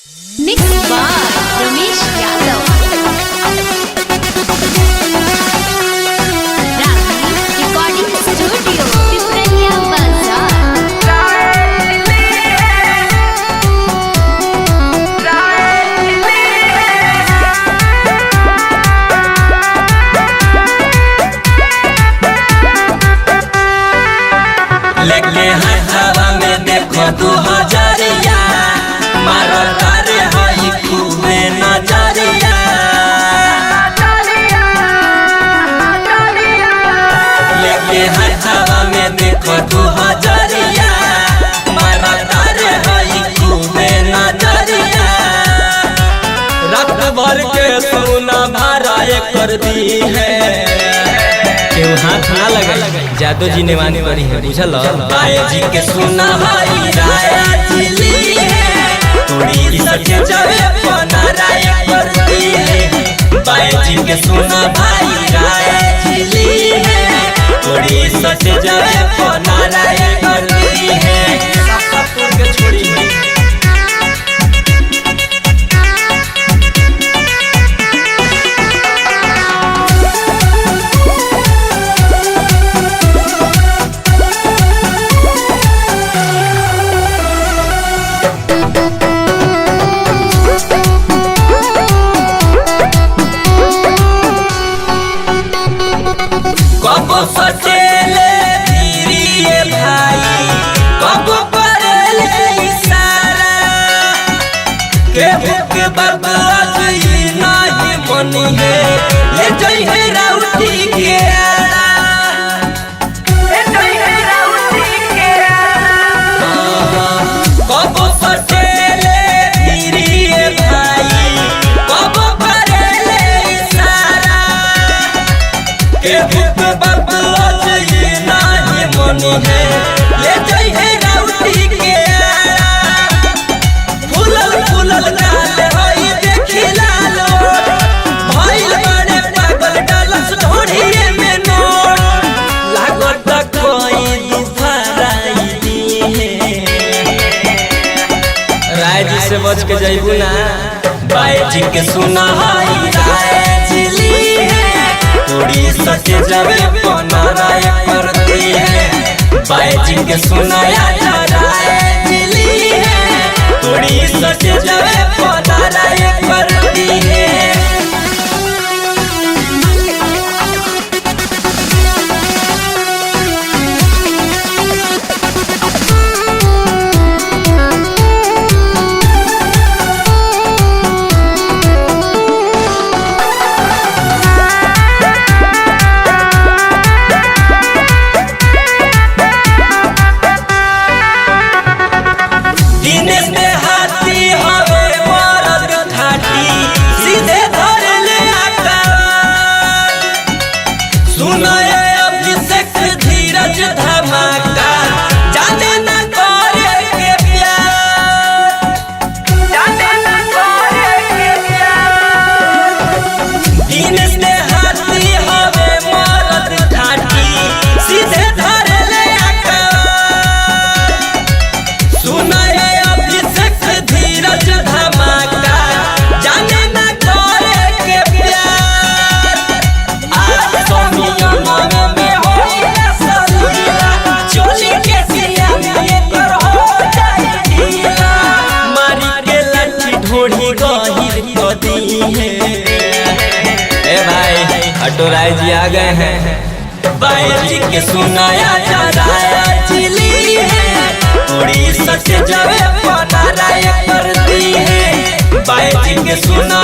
Mixed by Ramesh Yadav. Ragni Recording Studio, Pipraliya Bazaar. लेके हवा में देखो 2000 मारो तारे होई खूबे नजरिया। लेके हवा में देखो 2000 मारो तारे होई खूबे नजरिया। रात भर के सोना भरा कर दी है, केहू हाथ ना लगे जादू जी ने वानी पड़ी है बुझल। बाए जी के सुना भाई राया जिली है, थोड़ी सके जावे पना राय करती है। बाए जी के सुना भाई राया जिली है, थोड़ी सके जावे पना राय करती है। सब तोड़ के छोड़ी है। कब सटेले धीरे भाई, कब करेले इशारा, केहू के बर्बाद ही नहीं मनी है, ले जाई है राउती के आरा, ले जाई है राउती के आरा। कब सटेले धीरे भाई, कब करेले इशारा, केहू है, ले जाई है राउती के आरा। फूलल फूलल गाल होई देखी लालो, भइल बड़े पागल डालस ढोढ़िए में नोट, लागत कोई दुफराई दी है। राय जी से बच के जाइबू ना। बाए जी के सुना हाई राय जिली है, थोड़ी सके जावे पना राय करती है। बाए जी के सुनाया राय जिली है, थोड़ी सके जावे पना राय करती है। दिनेश में हाथी हवे मरद घाटी, सीधे धर ले आकार। सुनाए अभिषेक धीरज धमाका, जाने न करे के प्यार, जाने न करे के प्यार। दिनेश में हाथी हवे मरद घाटी, सीधे धर ले आकार। सुनाए धीरज धमाका, जाने न करे के प्यार। आज सोनिया में होई ससुरिया, चोली के सिया में कर हो जाए ढीला। मारी के लट्ठी ढोढ़ी गहिर को दी है। ए भाई हटो राय जी आ गए हैं। बाए जी के सुनाया राया जिली है, थोड़ी सच जावे पना राय करती है। बाए जी के सुना